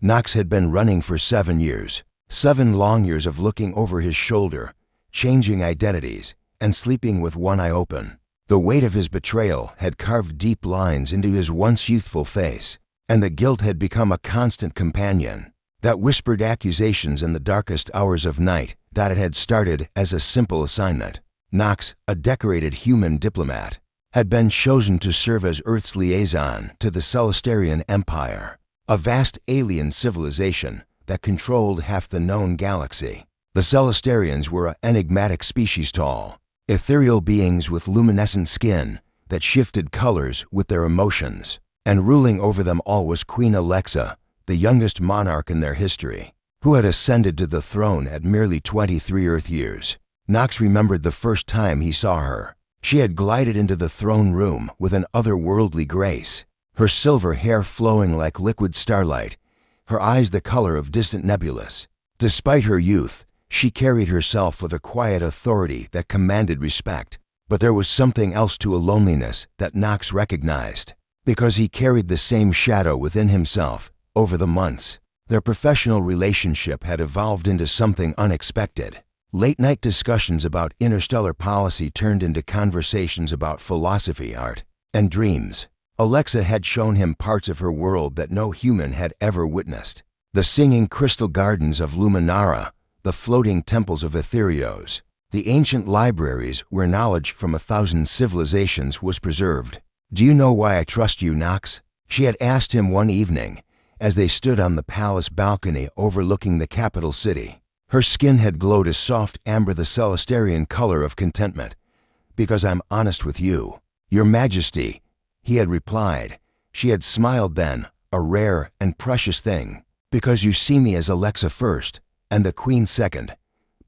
Nox had been running for 7 years. 7 long years of looking over his shoulder, changing identities, and sleeping with one eye open. The weight of his betrayal had carved deep lines into his once youthful face, and the guilt had become a constant companion that whispered accusations in the darkest hours of night that it had started as a simple assignment. Nox, a decorated human diplomat, had been chosen to serve as Earth's liaison to the Celestarian Empire, a vast alien civilization that controlled half the known galaxy. The Celestarians were an enigmatic species, tall, ethereal beings with luminescent skin that shifted colors with their emotions, and ruling over them all was Queen Alexa, the youngest monarch in their history, who had ascended to the throne at merely 23 Earth years. Nox remembered the first time he saw her. She had glided into the throne room with an otherworldly grace, her silver hair flowing like liquid starlight, her eyes the color of distant nebulas. Despite her youth, she carried herself with a quiet authority that commanded respect. But there was something else to a loneliness that Nox recognized, because he carried the same shadow within himself. Over the months, their professional relationship had evolved into something unexpected. Late-night discussions about interstellar policy turned into conversations about philosophy, art, and dreams. Alexa had shown him parts of her world that no human had ever witnessed. The singing crystal gardens of Luminara, the floating temples of Etherios, the ancient libraries where knowledge from 1,000 civilizations was preserved. "Do you know why I trust you, Nox?" she had asked him one evening as they stood on the palace balcony overlooking the capital city. Her skin had glowed a soft amber, the Celestarian color of contentment. "Because I'm honest with you, Your Majesty," he had replied. She had smiled then, a rare and precious thing. "Because you see me as Alexa first, and the Queen second."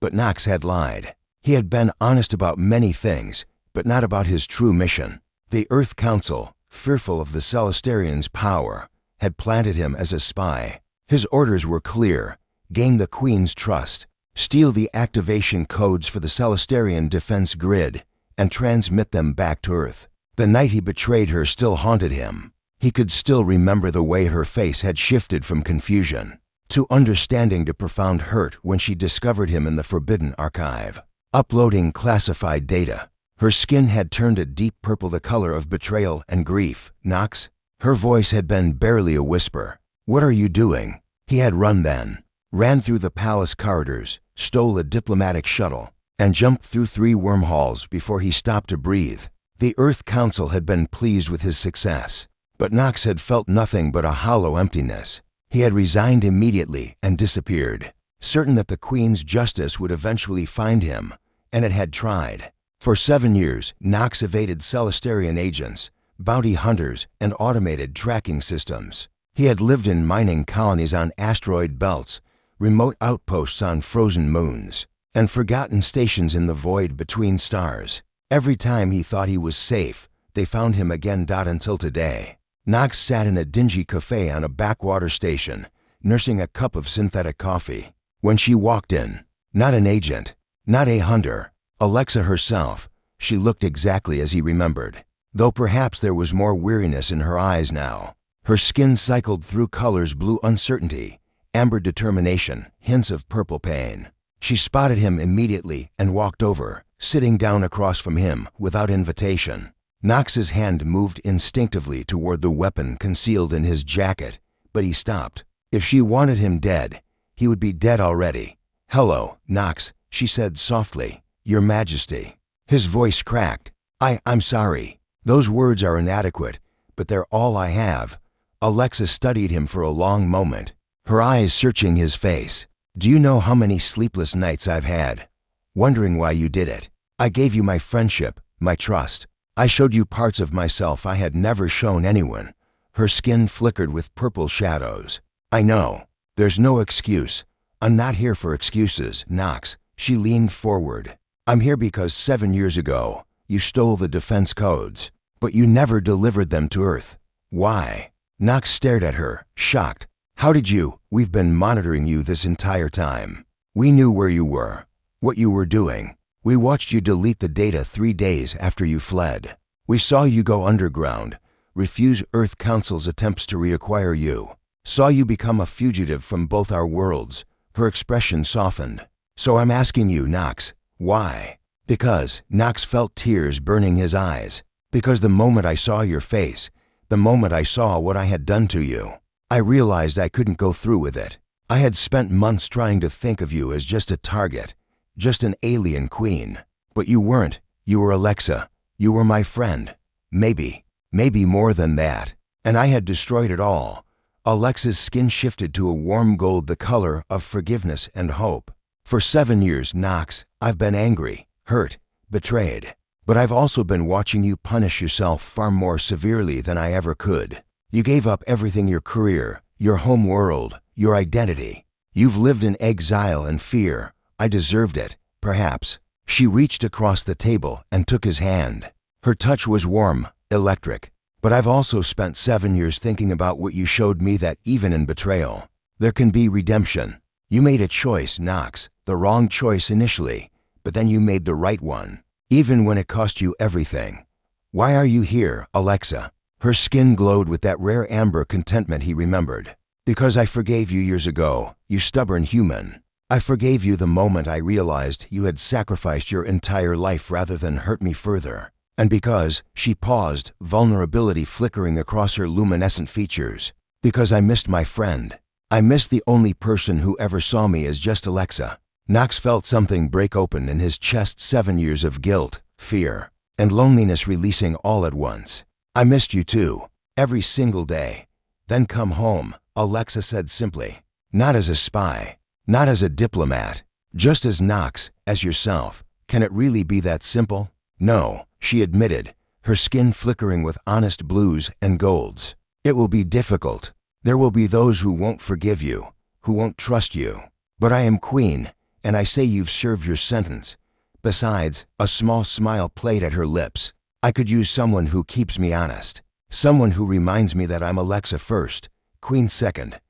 But Nox had lied. He had been honest about many things, but not about his true mission. The Earth Council, fearful of the Celestarians' power, had planted him as a spy. His orders were clear: gain the Queen's trust, steal the activation codes for the Celestarian defense grid, and transmit them back to Earth. The night he betrayed her still haunted him. He could still remember the way her face had shifted from confusion to understanding to profound hurt when she discovered him in the Forbidden Archive, uploading classified data. Her skin had turned a deep purple, the color of betrayal and grief. "Nox?" Her voice had been barely a whisper. "What are you doing?" He had run then, ran through the palace corridors, stole a diplomatic shuttle, and jumped through 3 wormholes before he stopped to breathe. The Earth Council had been pleased with his success, but Nox had felt nothing but a hollow emptiness. He had resigned immediately and disappeared, certain that the Queen's justice would eventually find him, and it had tried. For 7 years, Nox evaded Celestarian agents, bounty hunters, and automated tracking systems. He had lived in mining colonies on asteroid belts, remote outposts on frozen moons, and forgotten stations in the void between stars. Every time he thought he was safe, they found him again. Until today. Nox sat in a dingy cafe on a backwater station, nursing a cup of synthetic coffee, when she walked in. Not an agent, not a hunter, Alexa herself. She looked exactly as he remembered, though perhaps there was more weariness in her eyes now. Her skin cycled through colors: blue uncertainty, amber determination, hints of purple pain. She spotted him immediately and walked over, sitting down across from him without invitation. Nox's hand moved instinctively toward the weapon concealed in his jacket, but he stopped. If she wanted him dead, he would be dead already. "Hello, Nox," she said softly. "Your Majesty." His voice cracked. I'm sorry. Those words are inadequate, but they're all I have." Alexa studied him for a long moment, her eyes searching his face. "Do you know how many sleepless nights I've had, wondering why you did it? I gave you my friendship, my trust. I showed you parts of myself I had never shown anyone." Her skin flickered with purple shadows. "I know. There's no excuse. I'm not here for excuses, Nox." She leaned forward. "I'm here because 7 years ago, you stole the defense codes, but you never delivered them to Earth. Why?" Nox stared at her, shocked. "How did you? We've been monitoring you this entire time. We knew where you were, what you were doing. We watched you delete the data 3 days after you fled. We saw you go underground, refuse Earth Council's attempts to reacquire you. Saw you become a fugitive from both our worlds. Her expression softened. So I'm asking you, Nox, why? Because Nox felt tears burning his eyes. Because the moment I saw your face, the moment I saw what I had done to you, I realized I couldn't go through with it. I had spent months trying to think of you as just a target, just an alien queen. But you weren't. You were Alexa. You were my friend. Maybe more than that. And I had destroyed it all. Alexa's skin shifted to a warm gold, the color of forgiveness and hope. For 7 years, Nox, I've been angry, hurt, betrayed. But I've also been watching you punish yourself far more severely than I ever could. You gave up everything, your career, your home world, your identity. You've lived in exile and fear. I deserved it, perhaps. She reached across the table and took his hand. Her touch was warm, electric. But I've also spent 7 years thinking about what you showed me, that even in betrayal, there can be redemption. You made a choice, Nox, the wrong choice initially, but then you made the right one, even when it cost you everything. Why are you here, Alexa? Her skin glowed with that rare amber contentment he remembered. Because I forgave you years ago, you stubborn human. I forgave you the moment I realized you had sacrificed your entire life rather than hurt me further. And because, she paused, vulnerability flickering across her luminescent features. Because I missed my friend. I missed the only person who ever saw me as just Alexa. Nox felt something break open in his chest, 7 years of guilt, fear, and loneliness releasing all at once. I missed you too, every single day. Then come home, Alexa said simply. Not as a spy, not as a diplomat, just as Nox, as yourself. Can it really be that simple? No, she admitted, her skin flickering with honest blues and golds. It will be difficult. There will be those who won't forgive you, who won't trust you. But I am queen, and I say you've served your sentence. Besides, a small smile played at her lips. I could use someone who keeps me honest. Someone who reminds me that I'm Alexa first, queen second.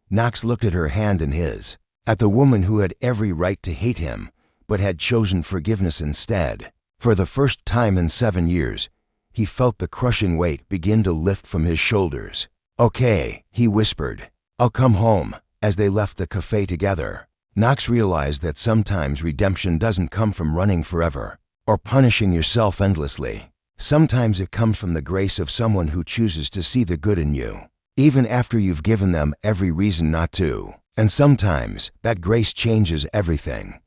Nox looked at her hand in his, at the woman who had every right to hate him, but had chosen forgiveness instead. For the first time in 7 years, he felt the crushing weight begin to lift from his shoulders. Okay, he whispered. I'll come home. As they left the cafe together, Nox realized that sometimes redemption doesn't come from running forever or punishing yourself endlessly. Sometimes it comes from the grace of someone who chooses to see the good in you, even after you've given them every reason not to. And sometimes that grace changes everything.